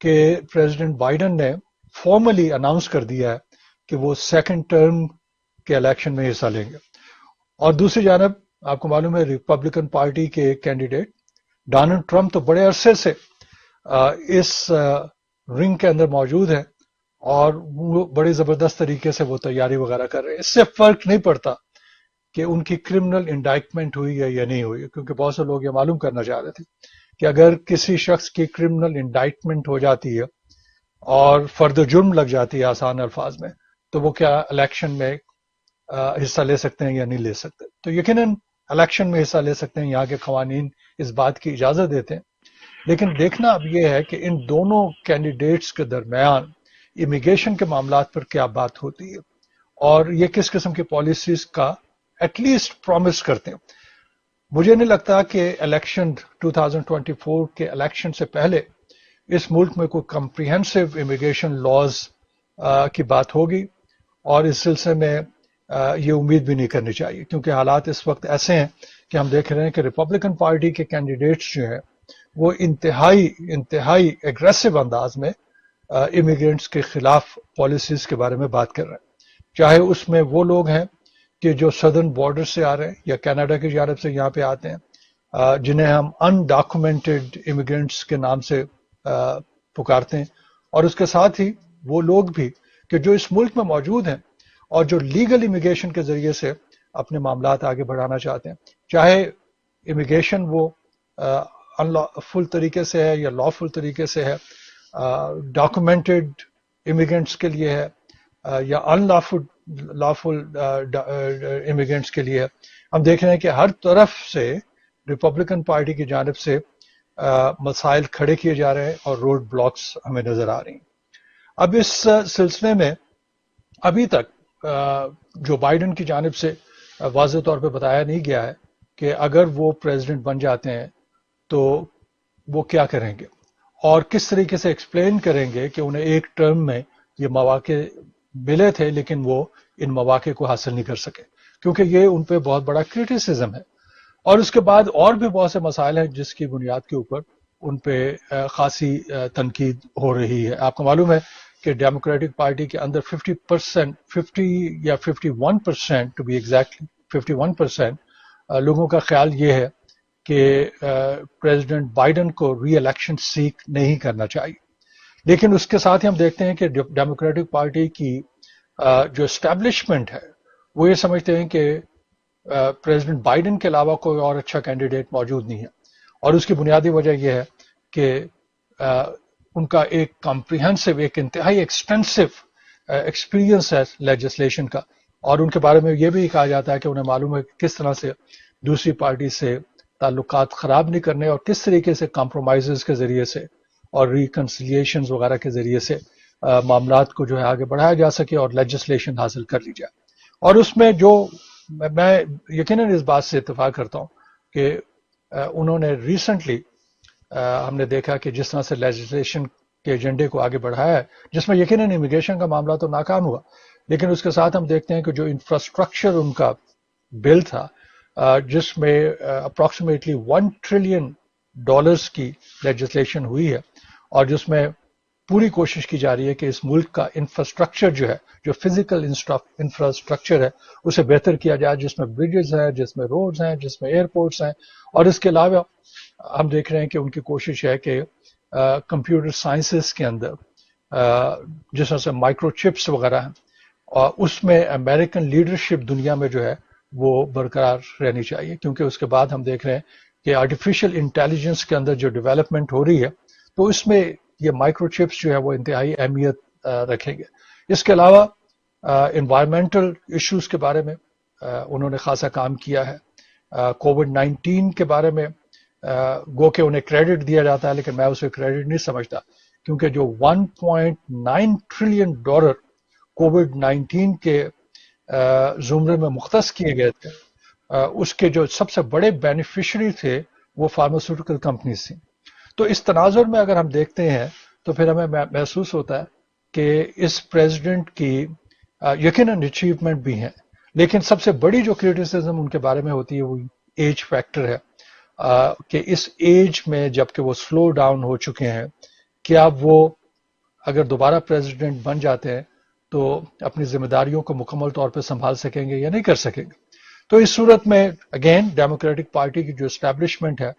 کہ president Biden نے formally announce کر دیا ہے کہ وہ سیکنڈ ٹرم کے الیکشن میں حصہ لیں گے. اور دوسری جانب آپ کو معلوم ہے ریپبلکن پارٹی کے کینڈیڈیٹ ڈونلڈ ٹرمپ تو بڑے عرصے سے اس رنگ کے اندر موجود ہیں اور وہ بڑی زبردست طریقے سے وہ تیاری وغیرہ کر رہے ہیں. اس سے فرق نہیں پڑتا کہ ان کی کرمنل انڈائٹمنٹ ہوئی ہے یا نہیں ہوئی ہے، کیونکہ بہت سے لوگ یہ معلوم کرنا چاہ رہے تھے کہ اگر کسی شخص کی کرمنل انڈائٹمنٹ ہو جاتی ہے اور فرد جرم لگ جاتی ہے آسان الفاظ میں، تو وہ کیا الیکشن میں حصہ لے سکتے ہیں یا نہیں لے سکتے. تو یقیناً الیکشن میں حصہ لے سکتے ہیں، یہاں کے قوانین اس بات کی اجازت دیتے ہیں. لیکن دیکھنا اب یہ ہے کہ ان دونوں کینڈیڈیٹس کے درمیان امیگریشن کے معاملات پر کیا بات ہوتی ہے اور یہ کس قسم کی پالیسیز کا ایٹ لیسٹ پرومس کرتے ہیں. مجھے نہیں لگتا کہ الیکشن 2024 کے الیکشن سے پہلے اس ملک میں کوئی کمپریہنسو امیگریشن لاز کی بات ہوگی، اور اس سلسلے میں یہ امید بھی نہیں کرنی چاہیے، کیونکہ حالات اس وقت ایسے ہیں کہ ہم دیکھ رہے ہیں کہ ریپبلکن پارٹی کے کینڈیڈیٹس جو ہیں وہ انتہائی ایگریسو انداز میں امیگرینٹس کے خلاف پالیسیز کے بارے میں بات کر رہے ہیں. چاہے اس میں وہ لوگ ہیں کہ جو سدرن بارڈر سے آ رہے ہیں یا کینیڈا کی جانب سے یہاں پہ آتے ہیں، جنہیں ہم انڈاکومنٹڈ امیگرینٹس کے نام سے پکارتے ہیں، اور اس کے ساتھ ہی وہ لوگ بھی کہ جو اس ملک میں موجود ہیں اور جو لیگل امیگریشن کے ذریعے سے اپنے معاملات آگے بڑھانا چاہتے ہیں، چاہے امیگریشن وہ فل طریقے سے ہے یا لا فل طریقے سے ہے، ڈاکومنٹڈ امیگرینٹس کے لیے ہے یا ان لافل امیگرینٹس کے لیے ہے. ہم دیکھ رہے ہیں کہ ہر طرف سے ریپبلکن پارٹی کی جانب سے مسائل کھڑے کیے جا رہے ہیں اور روڈ بلاکس ہمیں نظر آ رہی ہیں. اب اس سلسلے میں ابھی تک جو بائیڈن کی جانب سے واضح طور پہ بتایا نہیں گیا ہے کہ اگر وہ پریزیڈنٹ بن جاتے ہیں تو وہ کیا کریں گے اور کس طریقے سے ایکسپلین کریں گے کہ انہیں ایک ٹرم میں یہ مواقع ملے تھے لیکن وہ ان مواقع کو حاصل نہیں کر سکے، کیونکہ یہ ان پہ بہت بڑا کرٹیسزم ہے. اور اس کے بعد اور بھی بہت سے مسائل ہیں جس کی بنیاد کے اوپر ان پہ خاصی تنقید ہو رہی ہے. آپ کو معلوم ہے کہ ڈیموکریٹک پارٹی کے اندر 50 یا 51% ٹو بی ایگزیکٹلی 51% لوگوں کا خیال یہ ہے کہ پریزیڈنٹ بائیڈن کو ری الیکشن سیک نہیں کرنا چاہیے. لیکن اس کے ساتھ ہی ہم دیکھتے ہیں کہ ڈیموکریٹک پارٹی کی جو اسٹیبلشمنٹ ہے وہ یہ سمجھتے ہیں کہ پریزیڈنٹ بائیڈن کے علاوہ کوئی اور اچھا کینڈیڈیٹ موجود نہیں ہے، اور اس کی بنیادی وجہ یہ ہے کہ ان کا ایک کمپریہنسو، ایک انتہائی ایکسٹینسو ایکسپیرینس ہے لیجسلیشن کا، اور ان کے بارے میں یہ بھی کہا جاتا ہے کہ انہیں معلوم ہے کہ کس طرح سے دوسری پارٹی سے تعلقات خراب نہیں کرنے اور کس طریقے سے کمپرومائزز کے ذریعے سے اور ریکنسیلیشنز وغیرہ کے ذریعے سے معاملات کو جو ہے آگے بڑھایا جا سکے اور لیجسلیشن حاصل کر لی جائے. اور اس میں جو میں یقیناً اس بات سے اتفاق کرتا ہوں کہ انہوں نے ریسنٹلی ہم نے دیکھا کہ جس طرح سے لیجسلیشن کے ایجنڈے کو آگے بڑھایا ہے، جس میں یقیناً امیگریشن کا معاملہ تو ناکام ہوا، لیکن اس کے ساتھ ہم دیکھتے ہیں کہ جو انفراسٹرکچر ان کا بل تھا جس میں اپروکسیمیٹلی $1 ٹریلین کی لیجسلیشن ہوئی ہے، اور جس میں پوری کوشش کی جا رہی ہے کہ اس ملک کا انفراسٹرکچر جو ہے، جو فزیکل انفراسٹرکچر ہے، اسے بہتر کیا جائے، جس میں برجز ہیں، جس میں روڈز ہیں، جس میں ایئرپورٹس ہیں. اور اس کے علاوہ ہم دیکھ رہے ہیں کہ ان کی کوشش ہے کہ کمپیوٹر سائنسز کے اندر جس طرح سے مائکرو چپس وغیرہ ہیں، اور اس میں امریکن لیڈرشپ دنیا میں جو ہے وہ برقرار رہنی چاہیے، کیونکہ اس کے بعد ہم دیکھ رہے ہیں کہ آرٹیفیشل انٹیلیجنس کے اندر جو ڈیولپمنٹ ہو رہی ہے تو اس میں یہ مائکرو چپس جو ہے وہ انتہائی اہمیت رکھیں گے. اس کے علاوہ انوائرمنٹل ایشوز کے بارے میں انہوں نے خاصا کام کیا ہے. کووڈ-19 کے بارے میں گو کہ انہیں کریڈٹ دیا جاتا ہے، لیکن میں اسے کریڈٹ نہیں سمجھتا، کیونکہ جو $1.9 ٹریلین کووڈ-19 کے زمرے میں مختص کیے گئے تھے، اس کے جو سب سے بڑے بینیفیشری تھے وہ فارماسیوٹیکل کمپنیز تھیں. تو اس تناظر میں اگر ہم دیکھتے ہیں تو پھر ہمیں محسوس ہوتا ہے کہ اس پریزیڈنٹ کی یقیناً اچیومنٹ بھی ہیں، لیکن سب سے بڑی جو کرٹیسزم ان کے بارے میں ہوتی ہے وہ ایج فیکٹر ہے، کہ اس ایج میں جب کہ وہ سلو ڈاؤن ہو چکے ہیں کیا وہ اگر دوبارہ پریزیڈنٹ بن جاتے ہیں تو اپنی ذمہ داریوں کو مکمل طور پہ سنبھال سکیں گے یا نہیں کر سکیں گے. تو اس صورت میں اگین ڈیموکریٹک پارٹی کی جو اسٹیبلشمنٹ ہے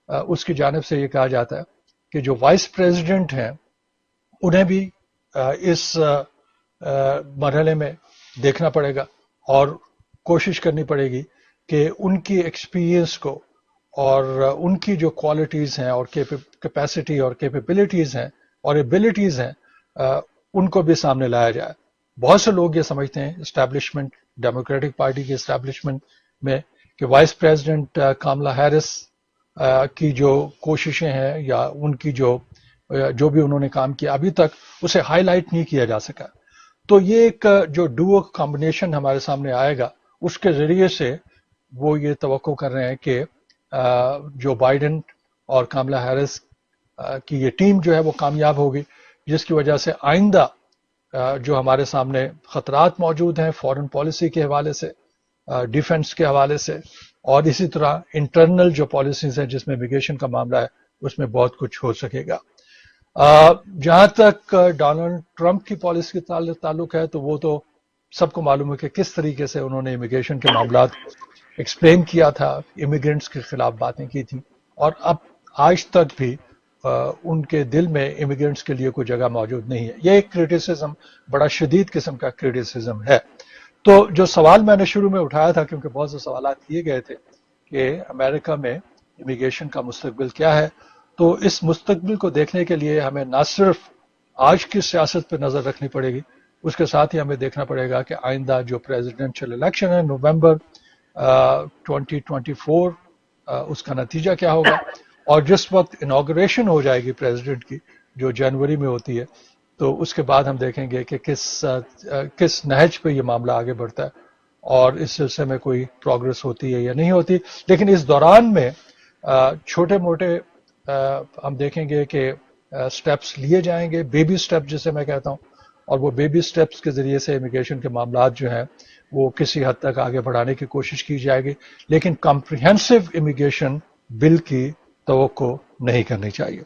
اس کی جانب سے یہ کہا جاتا ہے کہ جو وائس پریزیڈنٹ ہیں انہیں بھی اس مرحلے میں دیکھنا پڑے گا اور کوشش کرنی پڑے گی کہ ان کی ایکسپیرئنس کو اور ان کی جو کوالٹیز ہیں اور کیپیسٹی اور کیپیبلٹیز ہیں اور ایبلٹیز ہیں ان کو بھی سامنے لایا جائے. بہت سے لوگ یہ سمجھتے ہیں اسٹیبلشمنٹ ڈیموکریٹک پارٹی کی اسٹیبلشمنٹ میں کہ وائس پریزیڈنٹ کاملا ہیرس کی جو کوششیں ہیں یا ان کی جو بھی انہوں نے کام کیا ابھی تک اسے ہائی لائٹ نہیں کیا جا سکا. تو یہ ایک جو ڈوو کمبینیشن ہمارے سامنے آئے گا اس کے ذریعے سے وہ یہ توقع کر رہے ہیں کہ جو بائیڈن اور کاملا ہیرس کی یہ ٹیم جو ہے وہ کامیاب ہوگی، جس کی وجہ سے آئندہ جو ہمارے سامنے خطرات موجود ہیں فورن پالیسی کے حوالے سے، ڈیفنس کے حوالے سے، اور اسی طرح انٹرنل جو پالیسیز ہیں جس میں امیگریشن کا معاملہ ہے اس میں بہت کچھ ہو سکے گا. جہاں تک ڈونلڈ ٹرمپ کی پالیسی کا تعلق ہے تو وہ تو سب کو معلوم ہے کہ کس طریقے سے انہوں نے امیگریشن کے معاملات ایکسپلین کیا تھا، امیگرینٹس کے خلاف باتیں کی تھیں، اور اب آج تک بھی ان کے دل میں امیگرینٹس کے لیے کوئی جگہ موجود نہیں ہے. یہ ایک کریٹیسزم، بڑا شدید قسم کا کریٹیسزم ہے. تو جو سوال میں نے شروع میں اٹھایا تھا، کیونکہ بہت سے سوالات کیے گئے تھے کہ امریکہ میں امیگریشن کا مستقبل کیا ہے، تو اس مستقبل کو دیکھنے کے لیے ہمیں نہ صرف آج کی سیاست پہ نظر رکھنی پڑے گی، اس کے ساتھ ہی ہمیں دیکھنا پڑے گا کہ آئندہ جو پریزیڈنشل الیکشن ہے نومبر 2024 اس کا نتیجہ کیا ہوگا، اور جس وقت انوگریشن ہو جائے گی پریزیڈنٹ کی جو جنوری میں ہوتی ہے، تو اس کے بعد ہم دیکھیں گے کہ کس نہج پہ یہ معاملہ آگے بڑھتا ہے اور اس سلسلے میں کوئی پروگرس ہوتی ہے یا نہیں ہوتی. لیکن اس دوران میں چھوٹے موٹے ہم دیکھیں گے کہ سٹیپس لیے جائیں گے، بیبی سٹیپ جسے میں کہتا ہوں، اور وہ بیبی سٹیپس کے ذریعے سے امیگریشن کے معاملات جو ہیں وہ کسی حد تک آگے بڑھانے کی کوشش کی جائے گی. لیکن کمپریہنسو امیگریشن بل کی توقع نہیں کرنی چاہیے.